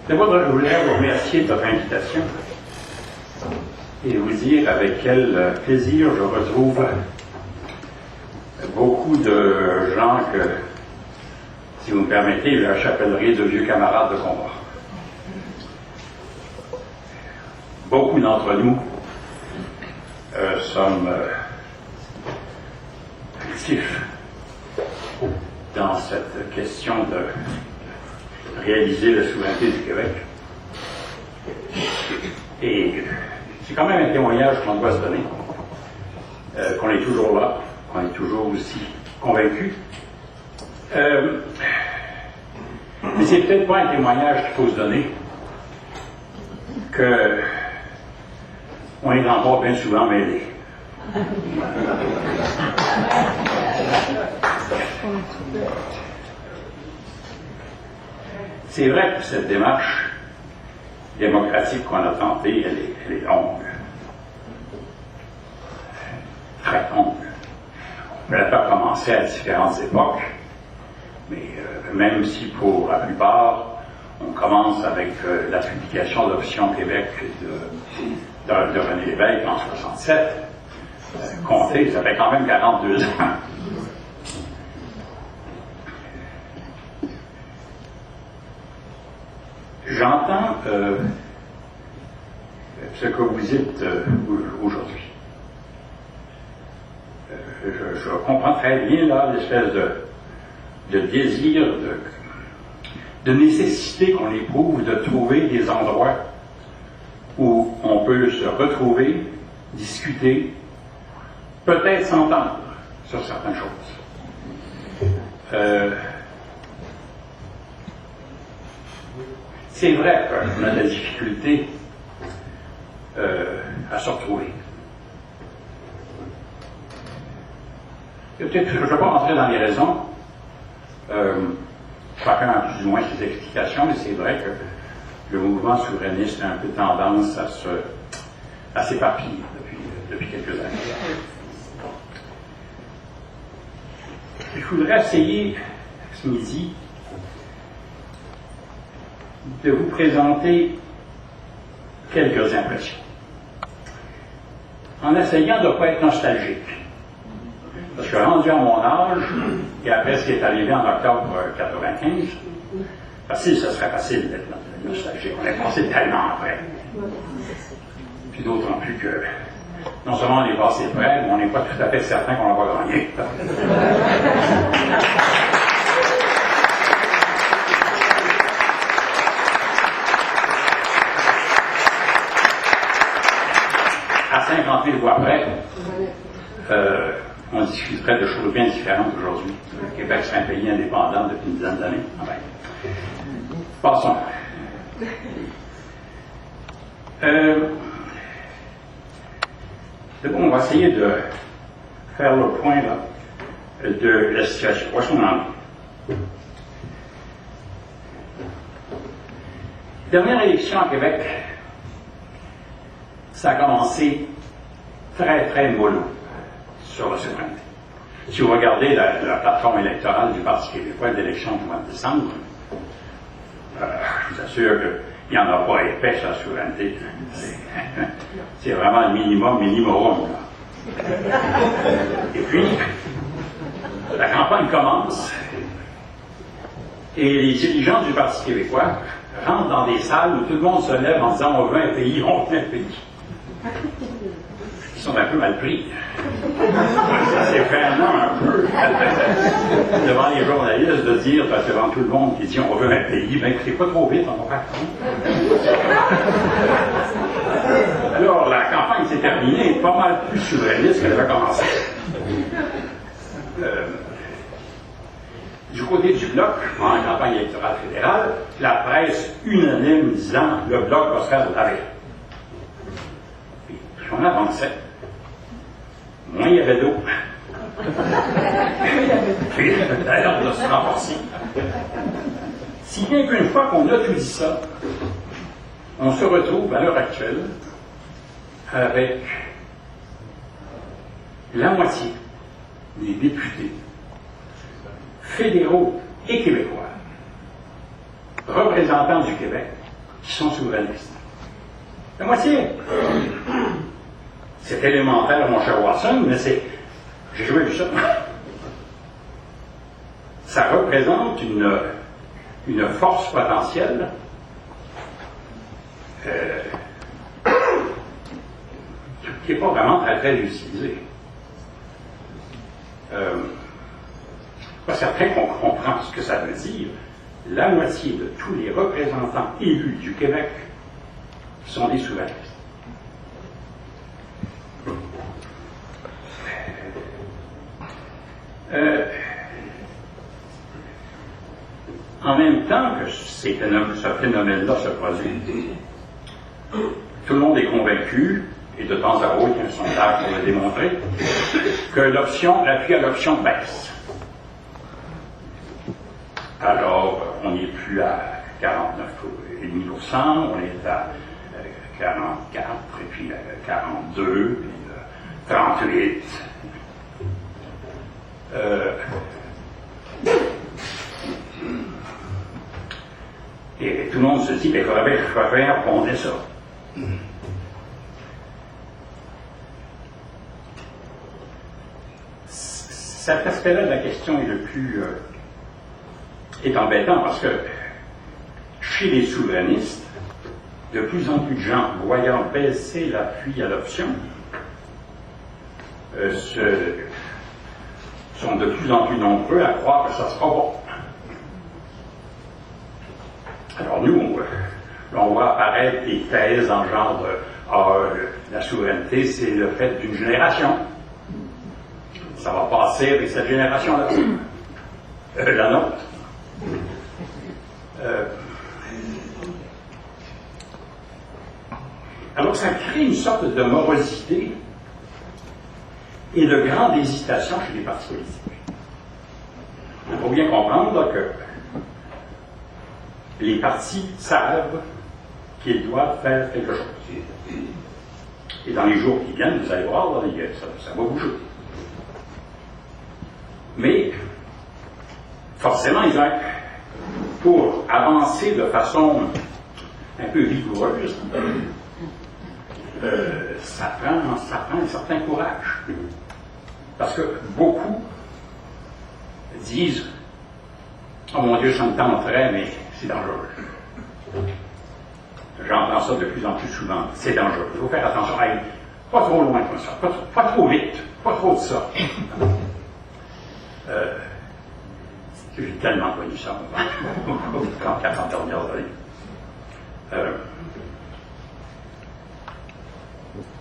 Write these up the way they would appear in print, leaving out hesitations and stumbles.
D'abord, je voulais vous remercier de votre invitation et vous dire avec quel plaisir je retrouve beaucoup de gens que, si vous me permettez, j'appellerai de vieux camarades de combat. Beaucoup d'entre nous sommes actifs dans cette question de réaliser la souveraineté du Québec. Et c'est quand même un témoignage qu'on doit se donner, qu'on est toujours là, qu'on est toujours aussi convaincu. Mais c'est peut-être pas un témoignage qu'il faut se donner, que on est encore bien souvent mêlés. C'est vrai que cette démarche démocratique qu'on a tentée, elle est longue. Très longue. Elle n'a pas commencé à différentes époques, mais même si pour la plupart, on commence avec la publication de l'Option Québec de René Lévesque en 1967, comptez, ça fait quand même 42 ans. J'entends ce que vous dites aujourd'hui. Je comprends très bien là l'espèce de désir, de nécessité qu'on éprouve de trouver des endroits où on peut se retrouver, discuter, peut-être s'entendre sur certaines choses. C'est vrai qu'on a de la difficulté à se retrouver. Peut-être que je ne vais pas rentrer dans les raisons. Chacun a plus ou moins ses explications, mais c'est vrai que le mouvement souverainiste a un peu tendance à s'éparpiller depuis quelques années. Je voudrais essayer ce midi de vous présenter quelques impressions, en essayant de ne pas être nostalgique. Parce que rendu à mon âge, et après ce qui est arrivé en octobre 1995, facile, ce serait facile d'être nostalgique. On est passé tellement après. Puis d'autant plus que, non seulement on est passé près, mais on n'est pas tout à fait certain qu'on va gagner. À 50 000 voix près, on discuterait de choses bien différentes aujourd'hui. Le Québec serait un pays indépendant depuis une dizaine d'années. Enfin, passons. D'abord, on va essayer de faire le point là, de la situation. Où est-ce qu'on en est? Dernière élection à Québec, ça a commencé très, très mollo sur la souveraineté. Si vous regardez la plateforme électorale du Parti québécois de l'élection du mois de décembre, je vous assure qu'il n'y en a pas épais sur la souveraineté. C'est vraiment le minimum. Là. Et puis, la campagne commence et les dirigeants du Parti québécois rentrent dans des salles où tout le monde se lève en disant « on veut un pays, on veut un pays ». Ils sont un peu mal pris. Ça c'est vraiment un peu devant les journalistes de dire, parce que devant tout le monde qui dit on veut un pays, ben écoutez pas trop vite, on va pas. Alors la campagne s'est terminée pas mal plus souverainiste qu'elle avait commencé. Du côté du Bloc, en campagne électorale fédérale, la presse unanime disant le Bloc va se faire laver. Puis on avançait. Moins il y avait d'eau. Puis l'air de se renforcer. Si bien qu'une fois qu'on a tout dit ça, on se retrouve à l'heure actuelle avec la moitié des députés fédéraux et québécois représentants du Québec qui sont souverainistes. La moitié. C'est élémentaire, mon cher Watson, mais c'est... J'ai jamais vu ça. Ça représente une force potentielle qui n'est pas vraiment très très utilisée. Je ne suis pas certain qu'on comprend ce que ça veut dire. La moitié de tous les représentants élus du Québec sont des souverainistes. En même temps que ce phénomène-là se produit, tout le monde est convaincu, et de temps à autre, il y a un sondage pour le démontrer, que l'appui à l'option baisse. Alors, on n'est plus à 49,5%, on est à 44, et puis 42, puis 38. Et tout le monde se dit, il faudrait que je faire fonder ça. Cet aspect-là de la question est embêtant parce que chez les souverainistes, de plus en plus de gens, voyant baisser l'appui à l'option, sont de plus en plus nombreux à croire que ça sera bon. Alors nous, on voit apparaître des thèses dans le genre de la souveraineté, c'est le fait d'une génération. Ça va passer avec cette génération-là. La nôtre. Alors ça crée une sorte de morosité et de grande hésitation chez les partis politiques. Il faut bien comprendre que les partis savent qu'ils doivent faire quelque chose. Et dans les jours qui viennent, vous allez voir, là, ça va bouger. Mais, forcément, pour avancer de façon un peu vigoureuse, ça prend un certain courage. Parce que beaucoup disent « Oh mon Dieu, ça me tenterait, mais c'est dangereux. » J'entends ça de plus en plus souvent. C'est dangereux. Il faut faire attention. Hey, pas trop loin comme ça. Pas trop vite. Pas trop de ça. J'ai tellement connu ça quand 40 dernières années.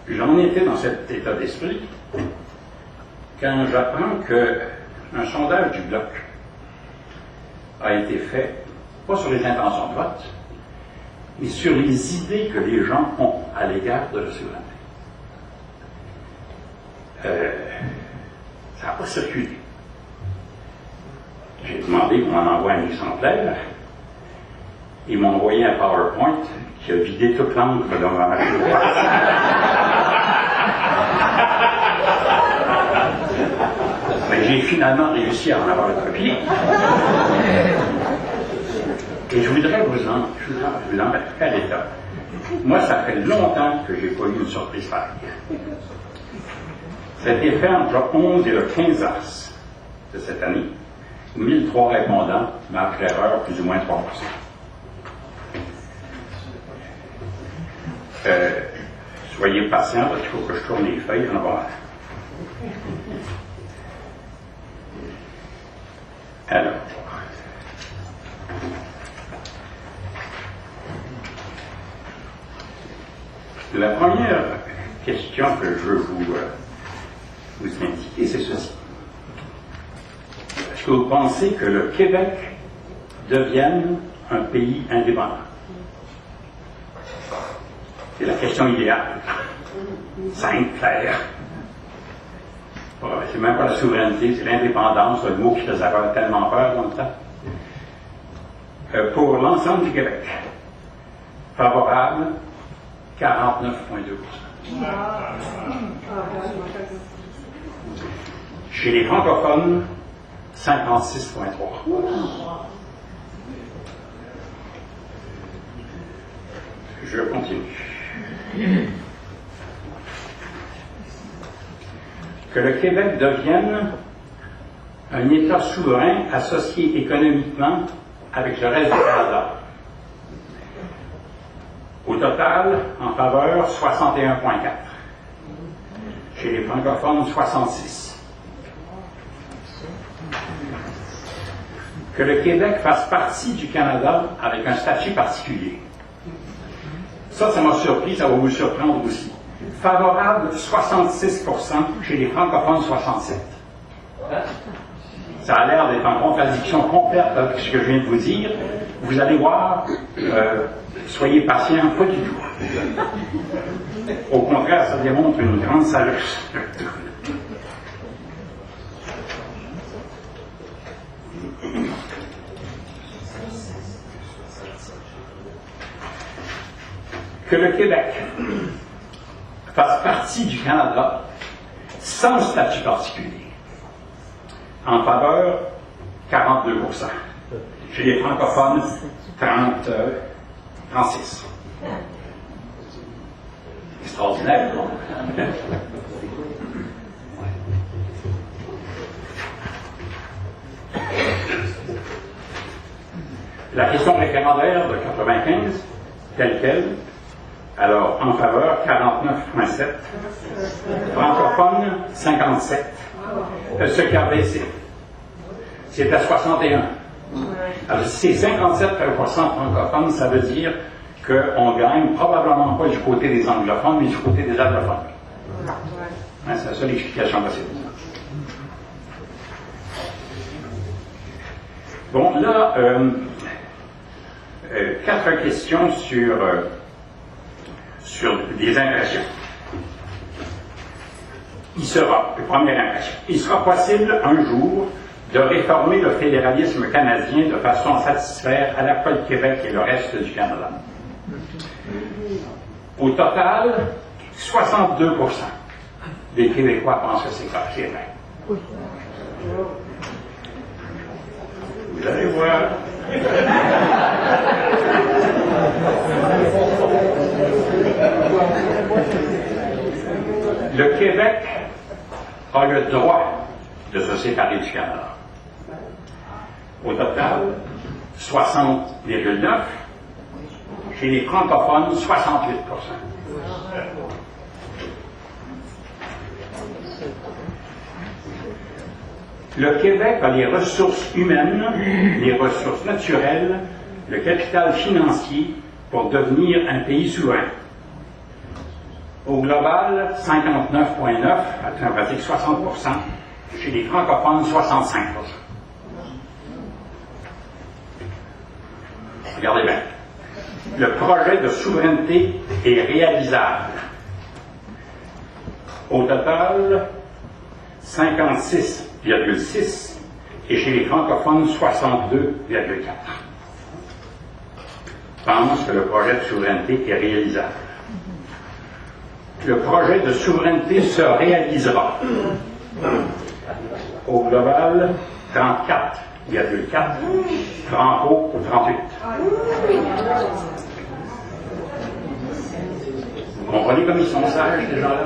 J'en étais dans cet état d'esprit quand j'apprends qu'un sondage du Bloc a été fait, pas sur les intentions de vote, mais sur les idées que les gens ont à l'égard de la souveraineté. Ça n'a pas circulé. J'ai demandé qu'on m'en envoie un exemplaire. Ils m'ont envoyé un PowerPoint qui a vidé toute l'encre dans ma machine. Mais j'ai finalement réussi à en avoir une copie. Et je voudrais vous en mettre à l'état. Moi, ça fait longtemps que je n'ai pas eu une surprise pareille. C'était fait entre le 11 et le 15 mars de cette année. 1003 répondants, marge d'erreur plus ou moins 3%. Soyez patients parce qu'il faut que je tourne les feuilles en avant. Alors, la première question que je veux vous indiquer, c'est ceci. Est-ce que vous pensez que le Québec devienne un pays indépendant? C'est la question idéale. Simple, claire. C'est même pas la souveraineté, c'est l'indépendance, le mot qui faisait avoir tellement peur dans le temps. Pour l'ensemble du Québec, favorable, 49,2%. Chez les francophones, 56,3%. Je continue. Que le Québec devienne un État souverain associé économiquement avec le reste du Canada. Au total, en faveur, 61,4. Chez les francophones, 66. Que le Québec fasse partie du Canada avec un statut particulier. Ça m'a surpris, ça va vous surprendre aussi. Favorable, 66%, chez les francophones, 67%. Ça a l'air d'être en contradiction complète avec ce que je viens de vous dire. Vous allez voir, soyez patient, pas du tout. Au contraire, ça démontre une grande sagesse. Que le Québec fasse partie du Canada sans statut particulier. En faveur, 42%. Chez les francophones, 36. Extraordinaire, non? La question référendaire de 95, telle quelle. Alors, en faveur, 49,7. Francophone, 57. Ce qui a baissé. C'est à 61. Alors, si c'est 57% francophones, ça veut dire qu'on gagne probablement pas du côté des anglophones, mais du côté des anglophones. Hein, c'est la seule explication possible. Bon, là, 4 questions sur des impressions. Première impression, il sera possible un jour de réformer le fédéralisme canadien de façon à satisfaire à la fois le Québec et le reste du Canada. Au total, 62% des Québécois pensent que c'est vrai. Vous allez voir. Le Québec a le droit de se séparer du Canada. Au total, 60,9. Chez les francophones, 68%. Le Québec a les ressources humaines, les ressources naturelles, le capital financier pour devenir un pays souverain. Au global, 59,9, en pratique 60%, chez les francophones, 65%. Regardez bien. Le projet de souveraineté est réalisable. Au total, 56,6 et chez les francophones, 62,4. Pense que le projet de souveraineté est réalisable. Le projet de souveraineté se réalisera. Au global, 34,4, franco, 38. Vous comprenez comme ils sont sages, ces gens-là?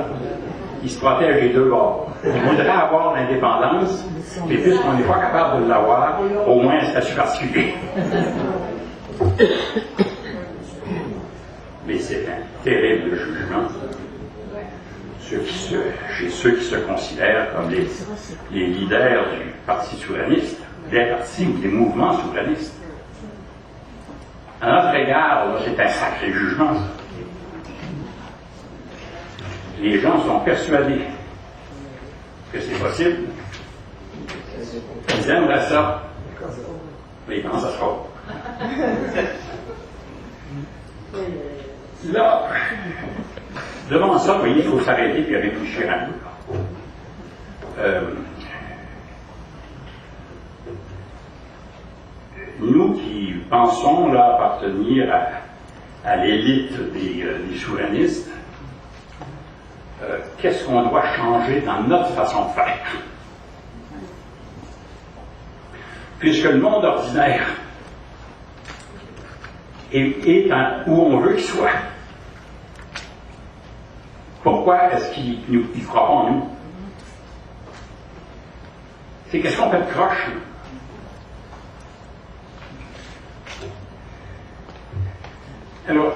Ils se protègent les deux bords. Ils voudraient avoir l'indépendance, mais puisqu'on n'est pas capable de l'avoir, au moins un statut particulier. Mais c'est un terrible jugement chez ceux qui se considèrent comme les leaders du Parti souverainiste, des partis ou des mouvements souverainistes. À notre égard, c'est un sacré jugement. Les gens sont persuadés que c'est possible. Ils aimeraient ça, mais ils pensent à ça. Là, devant ça, vous voyez, il faut s'arrêter et réfléchir un peu. Nous qui pensons là appartenir à l'élite des souverainistes, qu'est-ce qu'on doit changer dans notre façon de faire? Puisque le monde ordinaire est où on veut qu'il soit. Pourquoi est-ce qu'ils ne croient pas en nous? C'est qu'est-ce qu'on fait de croche? Alors,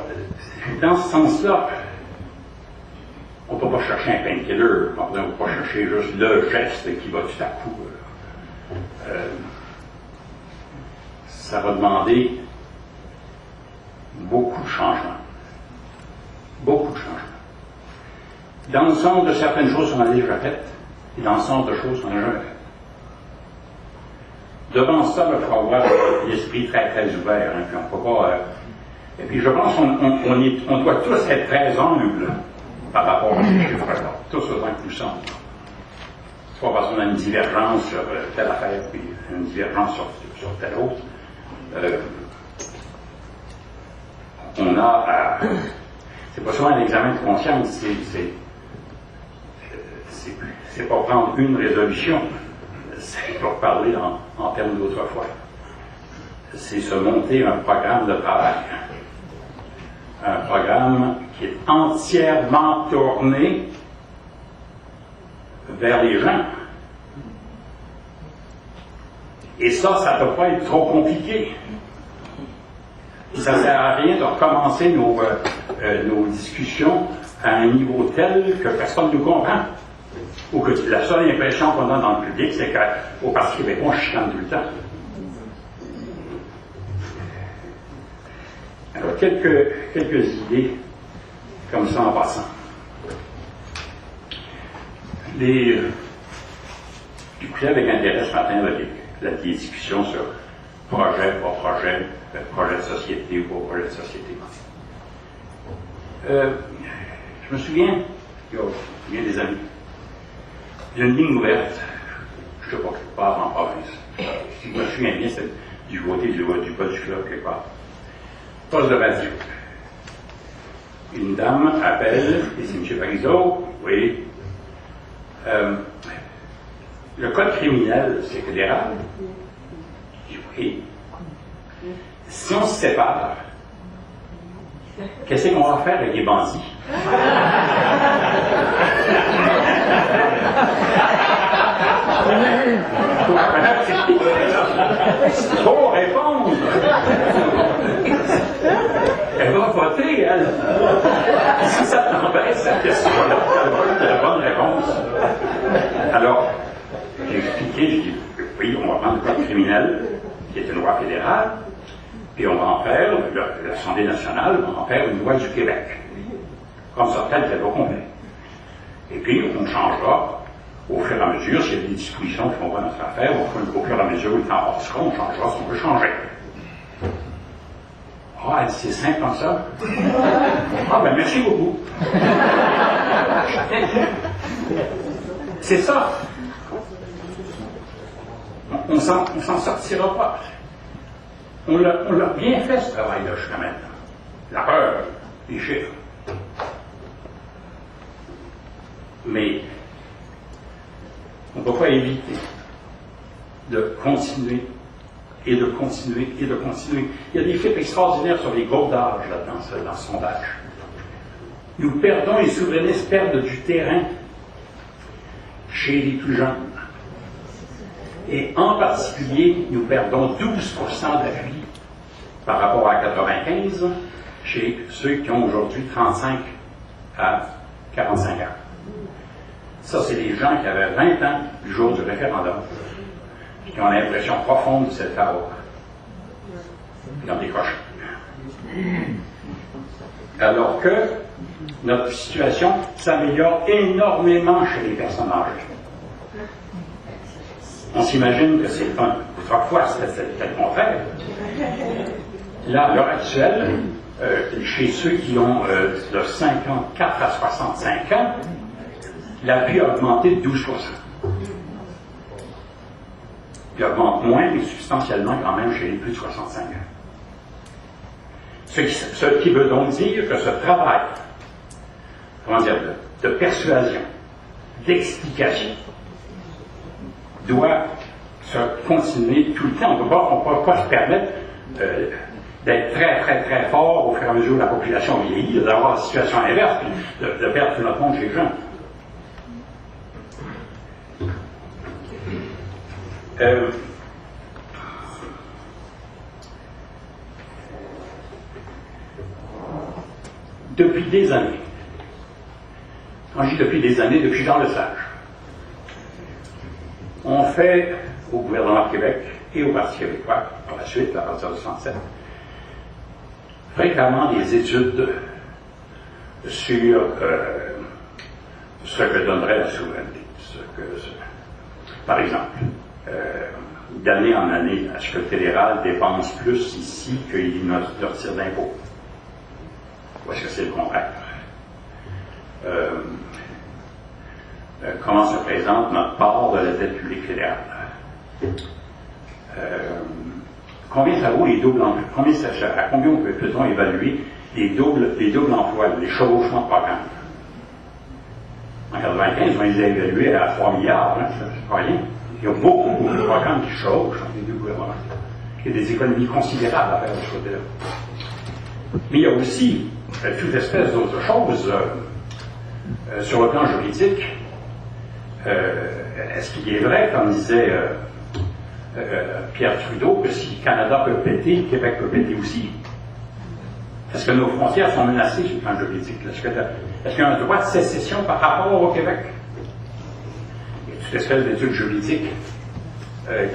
dans ce sens-là, on ne peut pas chercher un painkiller, on ne peut pas chercher juste le geste qui va tout à coup. Ça va demander beaucoup de changements. Beaucoup de changements. Dans le sens de certaines choses qu'on a déjà faites, et dans le sens de choses qu'on n'a jamais faites. Devant ça, il faut avoir l'esprit très, très ouvert. Hein, puis on peut pas, et puis je pense qu'on doit tous être très humbles par rapport à ces chiffres-là. Tous autant que nous sommes. C'est pas parce qu'on a une divergence sur telle affaire, puis une divergence sur telle autre. On a c'est pas seulement un examen de conscience, c'est pas prendre une résolution, c'est pour parler en termes d'autrefois. C'est se monter un programme de travail. Un programme qui est entièrement tourné vers les gens. Et ça ne peut pas être trop compliqué. Ça ne sert à rien de recommencer nos discussions à un niveau tel que personne ne nous comprend. Ou que la seule impression qu'on a dans le public, c'est qu'au Parti québécois, je chante tout le temps. Alors, quelques idées comme ça en passant. J'écoutais avec intérêt ce matin la discussion sur projet, pas projet, projet de société ou pas projet de société. Je me souviens, il y a bien des années, il y a une ligne ouverte, je ne sais pas quelque part en province. Si je me souviens bien, c'est du côté du bas du fleuve quelque part. Poste de radio. Une dame appelle, et c'est M. Parizeau, oui. Le code criminel, c'est fédéral. Je dis oui. Si on se sépare, qu'est-ce qu'on va faire avec les bandits? Faut répondre. Elle va voter, elle. Si ça t'empêche, cette question-là, elle va être la bonne réponse. Alors, j'ai expliqué, je dis, oui, on va prendre le code criminel, qui est une loi fédérale, puis on va en faire, l'Assemblée nationale va en faire une loi du Québec. Comme ça, telle qu'elle va complet. Et puis, on changera au fur et à mesure, s'il y a des dispositions qui vont pas notre affaire, au fur et à mesure où le temps passera, on changera ce qu'on veut changer. Ah, c'est simple comme ça. Ah, ben merci beaucoup. C'est ça. On s'en sortira pas. On l'a bien fait, ce travail-là, jusqu'à maintenant. La peur, les chiffres. Mais on ne peut pas éviter de continuer et de continuer et de continuer. Il y a des chiffres extraordinaires sur les groupes d'âge dans ce sondage. Nous perdons, les souverainistes perdent du terrain chez les plus jeunes. Et en particulier, nous perdons 12% d'appui par rapport à 95 chez ceux qui ont aujourd'hui 35 à 45 ans. Ça, c'est les gens qui avaient 20 ans du jour du référendum, qui ont l'impression profonde de cette chaos. Ils ont décroché. Alors que notre situation s'améliore énormément chez les personnes âgées. On s'imagine que c'est autrefois, c'était le contraire. Là, à l'heure actuelle, chez ceux qui ont de 54 à 65 ans, l'appui a augmenté de 12%. Il augmente moins, mais substantiellement quand même chez les plus de 65 ans. Ce qui veut donc dire que ce travail, comment dire, de persuasion, d'explication, doit se continuer tout le temps. On ne peut pas se permettre d'être très, très, très fort au fur et à mesure où la population vieillit, d'avoir la situation inverse, puis de perdre tout notre monde chez les jeunes. Depuis des années, quand je dis depuis des années, depuis Jean Lesage, on fait au gouvernement du Québec et au Parti québécois, par la suite, à partir de 1967, fréquemment des études sur ce que donnerait la souveraineté. Par exemple, d'année en année, est-ce que le fédéral dépense plus ici qu'il ne retire d'impôts? Ou est-ce que c'est le contraire? Comment se présente notre part de la dette publique fédérale? Combien ça vaut les doubles emplois? À combien peut-on évaluer les doubles emplois, les chevauchements de programme? En 1995, on les a évalués à 3 milliards, hein, c'est pas rien. Il y a beaucoup de programmes qui chevauchent entre les deux gouvernements. Il y a des économies considérables à faire de ce côté-là. Mais il y a aussi toute espèce d'autres choses sur le plan juridique. Est-ce qu'il est vrai, comme disait Pierre Trudeau, que si le Canada peut péter, le Québec peut péter aussi? Est-ce que nos frontières sont menacées sur le plan juridique? Est-ce qu'il y a un droit de sécession par rapport au Québec? Il y a toute espèce d'études juridiques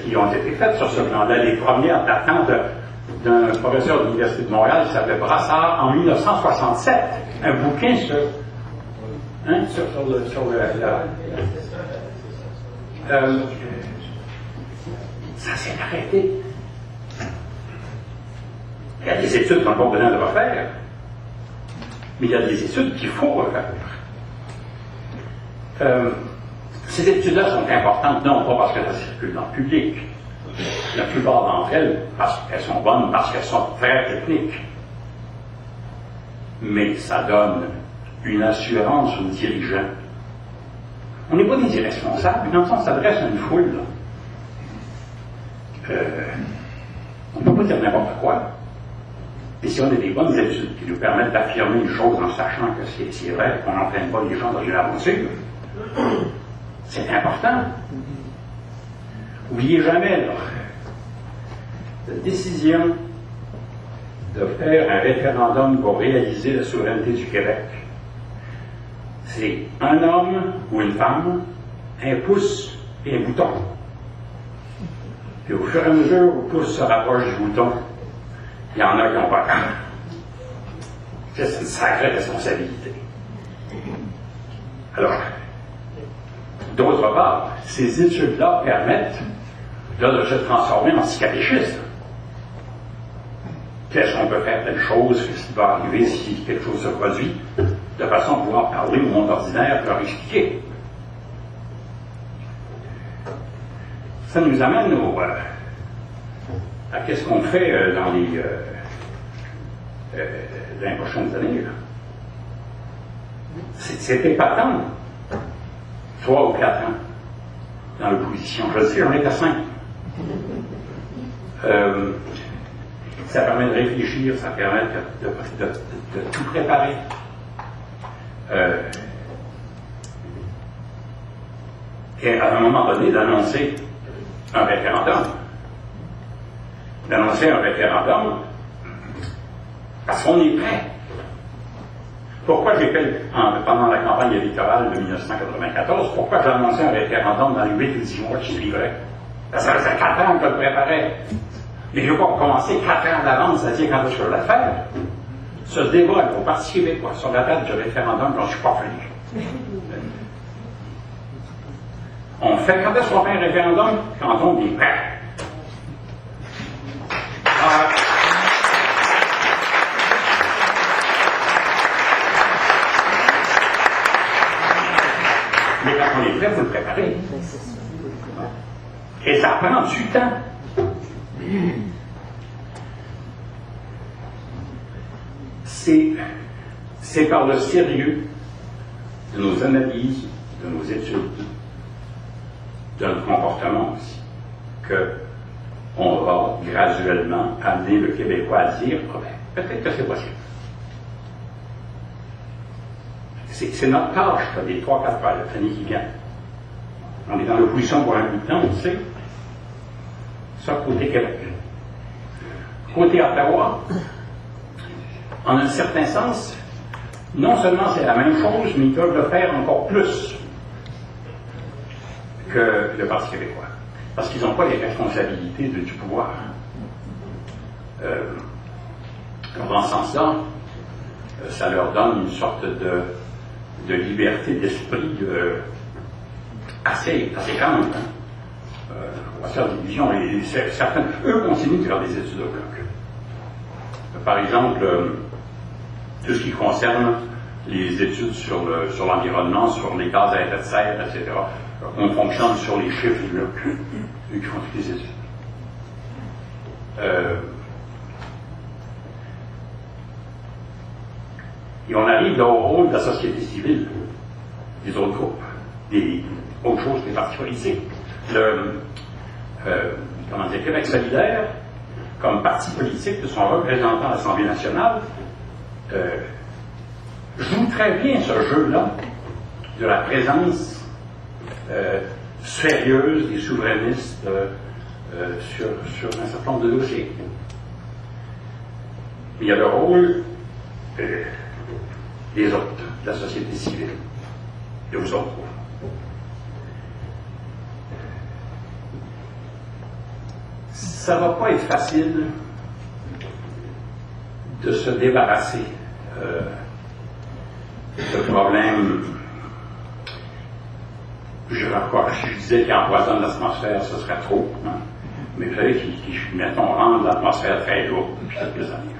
qui ont été faites sur ce plan-là. Les premières datant d'un professeur de l'Université de Montréal qui s'appelait Brassard en 1967. Un bouquin sur ça s'est arrêté. Il y a des études qu'on n'a pas besoin de refaire, mais il y a des études qu'il faut refaire. Ces études-là sont importantes, non pas parce qu'elles circulent dans le public. La plupart d'entre elles, parce qu'elles sont bonnes, parce qu'elles sont très techniques. Mais ça donne une assurance aux dirigeants. On n'est pas des irresponsables, mais on s'adresse à une foule. On ne peut pas dire n'importe quoi. Et si on a des bonnes études qui nous permettent d'affirmer une chose en sachant que c'est vrai, qu'on n'entraîne pas les gens dans une aventure, c'est important. N'oubliez jamais la décision de faire un référendum pour réaliser la souveraineté du Québec. C'est un homme ou une femme, un pouce et un bouton. Puis au fur et à mesure où le pouce se rapproche du bouton, il y en a qui n'ont pas quand. C'est une sacrée responsabilité. Alors, d'autre part, ces études-là permettent de se transformer en psychaléchisme. Qu'est-ce qu'on peut faire telle chose, qu'est-ce qui va arriver si quelque chose se produit, de façon à pouvoir parler au monde ordinaire, leur expliquer. Ça nous amène à qu'est-ce qu'on fait dans les prochaines années. C'est épatant. 3 ou 4 ans dans l'opposition. Je sais, j'en ai qu'à 5. Ça permet de réfléchir, ça permet de tout préparer. Et à un moment donné, d'annoncer un référendum. D'annoncer un référendum parce qu'on est prêt. Pourquoi j'ai fait, pendant la campagne électorale de 1994, pourquoi j'ai annoncé un référendum dans les 8 ou 10 mois qui suivraient? Ça faisait 4 ans que je le préparais. Mais je ne vais pas commencer 4 ans d'avance, c'est-à-dire quand est-ce que je vais le faire. Ce débat au Parti québécois sur la date du référendum, j'en suis pas fini. On fait, quand est-ce qu'on fait un référendum? Quand on est prêt. Mais quand on est prêt, vous le préparez. Et ça prend du temps. C'est par le sérieux de nos analyses, de nos études, de notre comportement aussi, que on va graduellement amener le Québécois à dire oh, ben, peut-être que c'est possible. C'est notre tâche, des 3-4 années qui viennent. On est dans l'opposition pour un bout de temps, on sait. Ça, côté Québec. Côté Ottawa, en un certain sens, non seulement c'est la même chose, mais ils peuvent le faire encore plus que le Parti québécois. Parce qu'ils n'ont pas les responsabilités du pouvoir. Dans ce sens-là, ça leur donne une sorte de liberté d'esprit assez grande. On va faire des divisions, et certains, eux, continuent de faire des études au bloc. Par exemple, tout ce qui concerne les études sur l'environnement, sur les gaz à effet de serre, etc. On fonctionne sur les chiffres du bloc, eux qui font toutes les études. Et on arrive au rôle de la société civile, des autres groupes, des autres choses, des partis politiques. Québec solidaire, comme parti politique de son représentant à l'Assemblée nationale, joue très bien ce jeu-là de la présence sérieuse des souverainistes sur un certain nombre de dossiers. Il y a le rôle des autres, de la société civile, de vous autres. Ça ne va pas être facile de se débarrasser de problèmes. Je disais qu'il empoisonne l'atmosphère, ce serait trop. Hein? Mais vous savez qu'il mettons, rendre l'atmosphère très lourde depuis quelques années.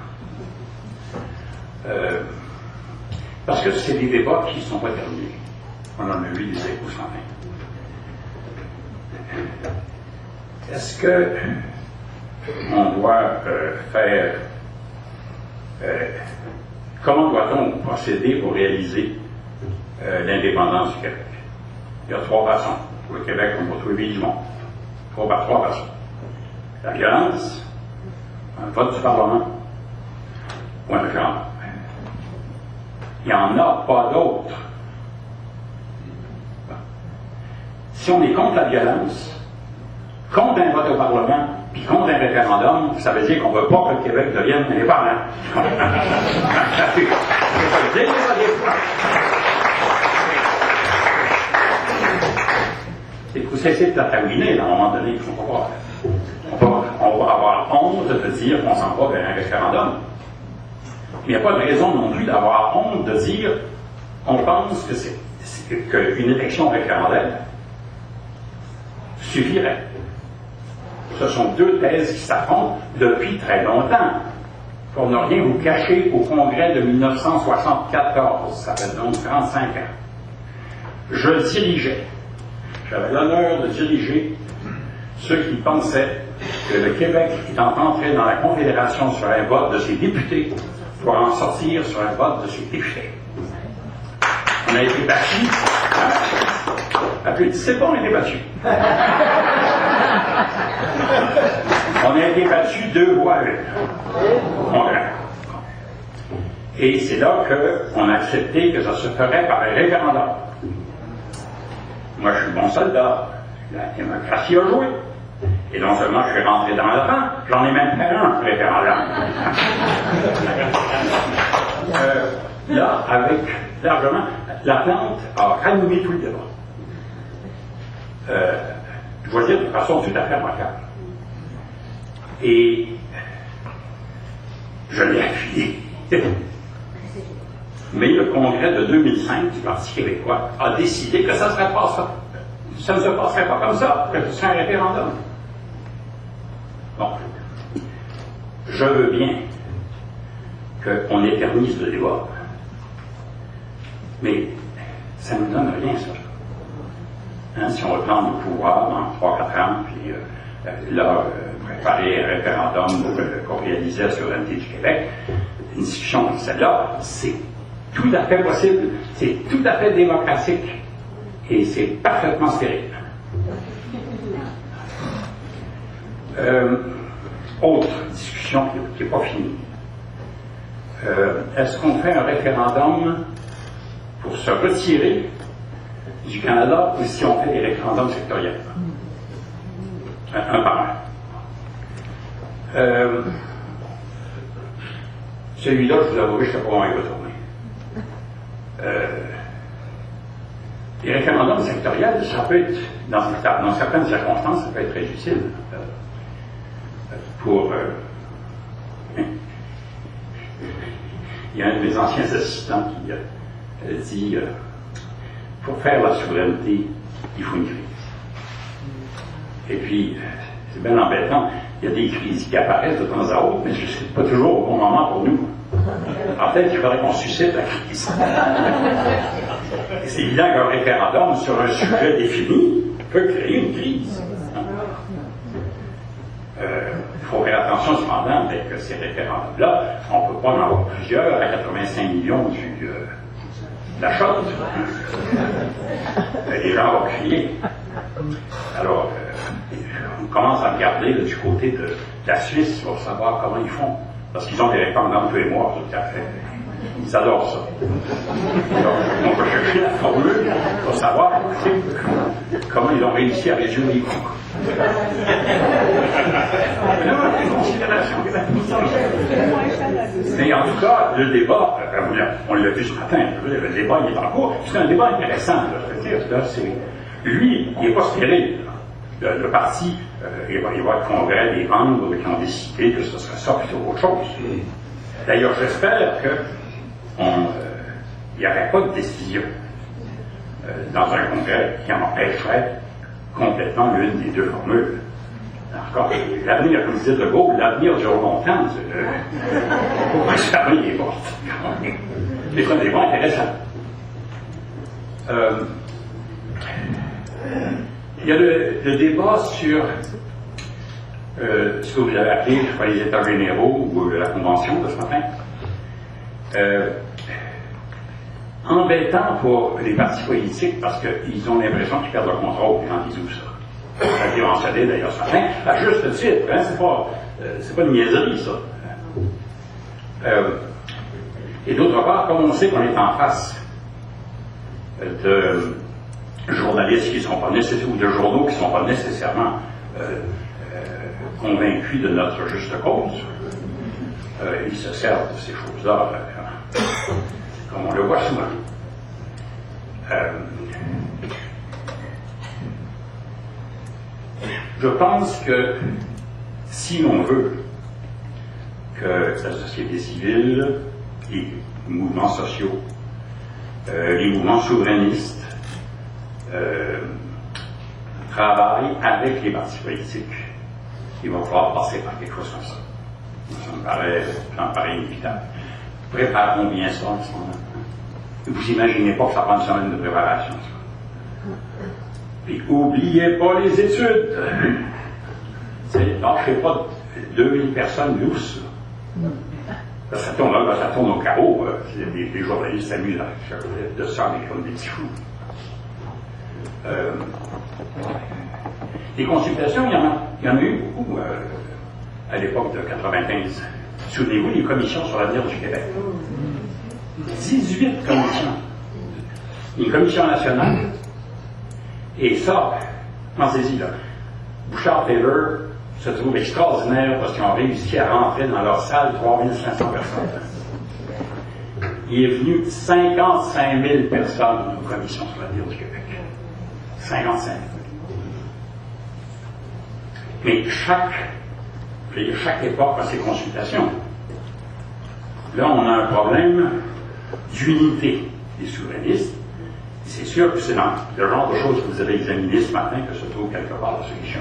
Parce que c'est des débats qui ne sont pas terminés. On en a eu des échos sans fin. Est-ce que on doit faire... comment doit-on procéder pour réaliser l'indépendance du Québec? Il y a 3 façons. Pour le Québec, on va trouver du monde. 3 façons. La violence, un vote du Parlement, ou un référendum. Il n'y en a pas d'autres. Si on est contre la violence, contre un vote au Parlement, puis contre un référendum, ça veut dire qu'on ne veut pas que le Québec devienne indépendant. C'est que vous cessez de tatouiner à un moment donné, il ne faut pas on va avoir honte de dire qu'on s'en va vers un référendum. Mais il n'y a pas de raison non plus d'avoir honte de dire on pense qu'une élection référendaire suffirait. Ce sont 2 thèses qui s'affrontent depuis très longtemps. Pour ne rien vous cacher, au congrès de 1974, ça fait donc 35 ans, je dirigeais, j'avais l'honneur de diriger ceux qui pensaient que le Québec étant entré dans la Confédération sur un vote de ses députés, doit en sortir sur un vote de ses députés. On a été battus. C'est pas, on a été battus. On a été battus 2 voix à 1 au Congrès. Et c'est là qu'on a accepté que ça se ferait par un référendum. Moi, je suis bon soldat. La démocratie a joué. Et non seulement je suis rentré dans le rang, j'en ai même fait un référendum. Là, avec largement, la plante a ranimé tout le débat. Je dois dire de façon tout à fait remarquable. Et je l'ai appuyé. Mais le congrès de 2005 du Parti québécois a décidé que ça ne serait pas ça. Ça ne se passerait pas comme ça, que ce serait un référendum. Bon. Je veux bien qu'on éternise le débat. Mais ça ne nous donne rien, ça. Hein, si on reprend le pouvoir dans 3-4 ans, puis préparer un référendum pour réaliser la souveraineté du Québec, une discussion comme celle-là, c'est tout à fait possible, c'est tout à fait démocratique, et c'est parfaitement stérile. Autre discussion qui n'est pas finie. Est-ce qu'on fait un référendum pour se retirer du Canada ou si on fait des référendums sectoriels? Un par un. Celui-là, je vous avoue, je ne sais pas comment il va tourner. Les référendums sectoriels, ça peut être, dans certaines circonstances, ça peut être très utile. Il y a un de mes anciens assistants qui dit pour faire la souveraineté, il faut une crise. Et puis, c'est bien embêtant, il y a des crises qui apparaissent de temps à autre, mais ce n'est pas toujours au bon moment pour nous. En fait, il faudrait qu'on suscite la crise. Et c'est évident qu'un référendum sur un sujet défini peut créer une crise. Il faut faire attention cependant avec ces référendums-là. On ne peut pas en avoir plusieurs à 85 millions de la chose. Les gens vont crier. Alors, on commence à regarder du côté de la Suisse pour savoir comment ils font. Parce qu'ils ont des référendums tous les mois, tout à fait. Ils adorent ça. Donc, on va chercher la formule pour savoir comment ils ont réussi à résoudre les coûts. Mais en tout cas, le débat, on l'a vu ce matin, le débat il est en cours. C'est un débat intéressant. Lui, il n'est pas stérile. Le parti, il va y avoir le congrès des membres qui ont décidé que ce serait ça plutôt qu'autre chose. D'ailleurs, j'espère qu'il n'y aurait pas de décision dans un congrès qui empêcherait complètement l'une des deux formules. Encore, l'avenir, comme disait De Gaulle, l'avenir dure longtemps. Ça est mort. Mais c'est un débat intéressant. Il y a le débat sur ce que vous avez appelé, je crois, les États généraux ou la Convention de ce matin. Embêtant pour les partis politiques parce qu'ils ont l'impression qu'ils perdent le contrôle quand ils ouvrent ça. Ça a été mentionné d'ailleurs ce matin, à juste titre, hein, c'est pas une niaiserie ça. Et d'autre part, comme on sait qu'on est en face de journalistes qui ne sont pas nécessairement, ou de journaux qui ne sont pas nécessairement convaincus de notre juste cause, ils se servent de ces choses-là, comme on le voit souvent. Je pense que si l'on veut que la société civile, les mouvements sociaux, les mouvements souverainistes travaillent avec les partis politiques, il va falloir passer par quelque chose comme ça. Ça me paraît inévitable. Préparons bien ça en ce moment. Vous imaginez pas que ça prend une semaine de préparation, ça. Puis, oubliez pas les études. Lâchez pas 2000 personnes lousses. Ça tourne au carreau. Les journalistes s'amusent de ça comme des petits fous. Les consultations, il y en a eu beaucoup à l'époque de 95. Souvenez-vous, les commissions sur l'avenir du Québec. 18 commissions. Une commission nationale. Et ça, pensez-y, là. Bouchard-Taylor se trouve extraordinaire parce qu'ils ont réussi à rentrer dans leur salle 3500 personnes. Il est venu 55 000 personnes aux commissions sur l'avenir du Québec. 55 000. Mais chaque époque a ses consultations. Là, on a un problème d'unité des souverainistes. C'est sûr que c'est dans le genre de choses que vous avez examinées ce matin que se trouve quelque part la solution.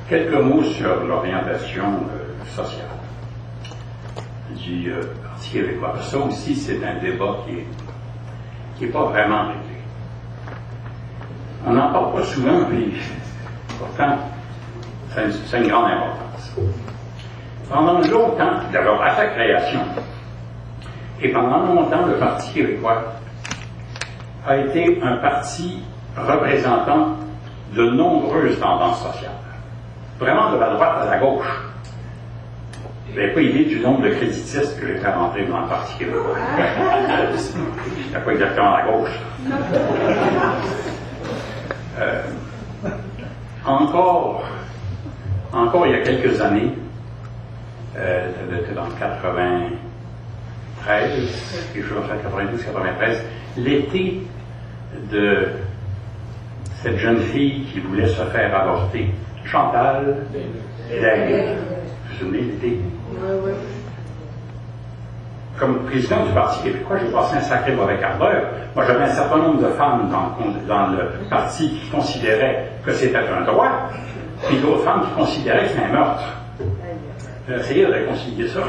Quelques mots sur l'orientation sociale du Parti québécois. Ça aussi, c'est un débat qui n'est pas vraiment réglé. On n'en parle pas souvent, puis pourtant, ça a une grande importance. Pendant longtemps, d'abord à sa création, et pendant longtemps, le Parti québécois a été un parti représentant de nombreuses tendances sociales. Vraiment de la droite à la gauche. Je n'avais pas idée du nombre de créditistes que j'ai fait rentrer dans le Parti québécois. C'était pas exactement à la gauche. Encore il y a quelques années, dans le 93, quelque chose comme ça, 92-93, l'été de cette jeune fille qui voulait se faire avorter, Chantal Daguerre. Vous vous souvenez l'été? Oui. Comme président du Parti québécois, j'ai passé un sacré mauvais quart d'heure. Moi, j'avais un certain nombre de femmes dans le parti qui considéraient que c'était un droit, puis d'autres femmes qui considéraient que c'était un meurtre. J'ai essayé de réconcilier ça.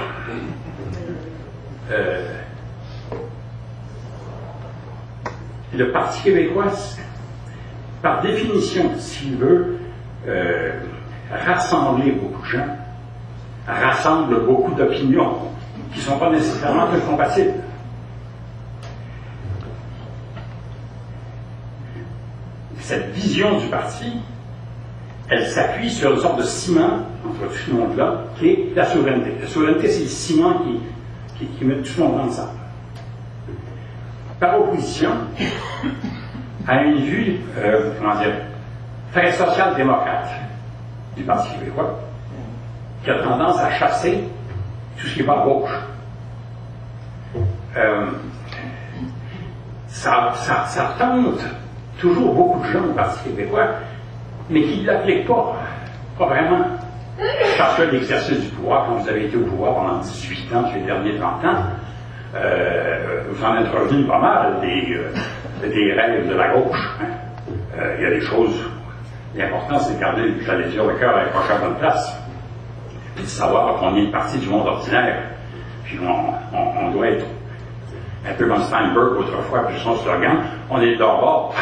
Le Parti québécois, par définition, s'il veut rassembler beaucoup de gens, rassemble beaucoup d'opinions qui ne sont pas nécessairement toutes compatibles. Cette vision du parti, elle s'appuie sur une sorte de ciment entre tout ce monde-là, qui est la souveraineté. La souveraineté, c'est le ciment qui met tout le monde ensemble. Par opposition à une vue, très social-démocrate du Parti québécois, qui a tendance à chasser tout ce qui est pas à gauche. Ça tente toujours beaucoup de gens au Parti québécois, mais qui ne l'appliquent pas vraiment. Parce que l'exercice du pouvoir, quand vous avez été au pouvoir pendant 18 ans, sur les derniers 30 ans, vous en êtes revenu pas mal des rêves de la gauche. Il y a des choses. L'important, c'est de garder, j'allais dire, le cœur avec la bonne place. Puis de savoir qu'on est partie du monde ordinaire. Puis on doit être un peu comme Steinberg autrefois, puis son slogan, on est d'or.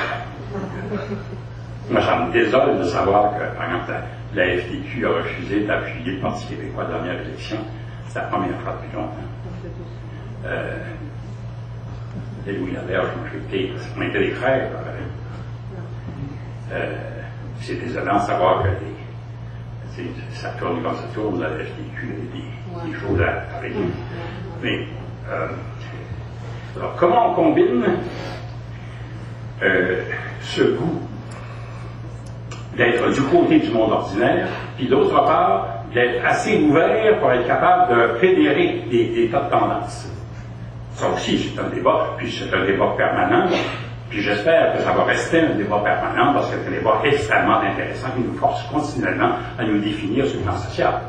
Moi, ça me désole de savoir que, par exemple, la FTQ a refusé d'appuyer le Parti québécois à la dernière élection. C'est la première fois depuis longtemps. Et Louis Laberge, on était des frères. C'est désolant de savoir que ça tourne comme ça tourne, la FTQ, il y a des choses à régler. Mais, alors, comment on combine ce goût d'être du côté du monde ordinaire, puis d'autre part, d'être assez ouvert pour être capable de fédérer des tas de tendances. Ça aussi, c'est un débat, puis c'est un débat permanent, puis j'espère que ça va rester un débat permanent, parce que c'est un débat extrêmement intéressant qui nous force continuellement à nous définir sur le plan social.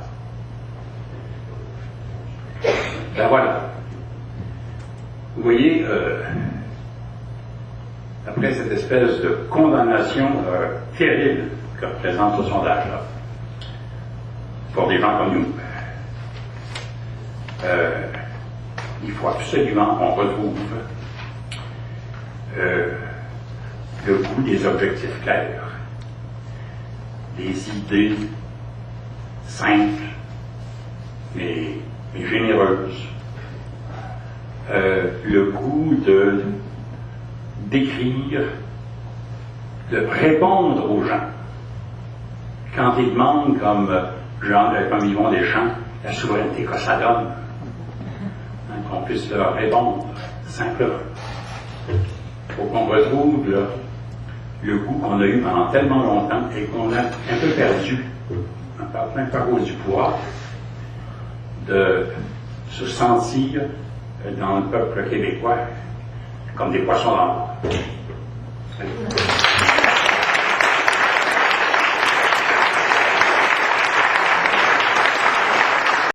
Ben voilà. Vous voyez, après cette espèce de condamnation terrible que représente ce sondage-là, pour des gens comme nous, il faut absolument qu'on retrouve le goût des objectifs clairs, des idées simples, mais généreuses, le goût d'écrire, de répondre aux gens. Quand ils demandent, comme Yvon Deschamps, la souveraineté que ça donne, qu'on puisse leur répondre simplement. Il faut qu'on retrouve le goût qu'on a eu pendant tellement longtemps et qu'on a un peu perdu, même par cause du pouvoir, de se sentir dans le peuple québécois comme des poissons dans l'eau.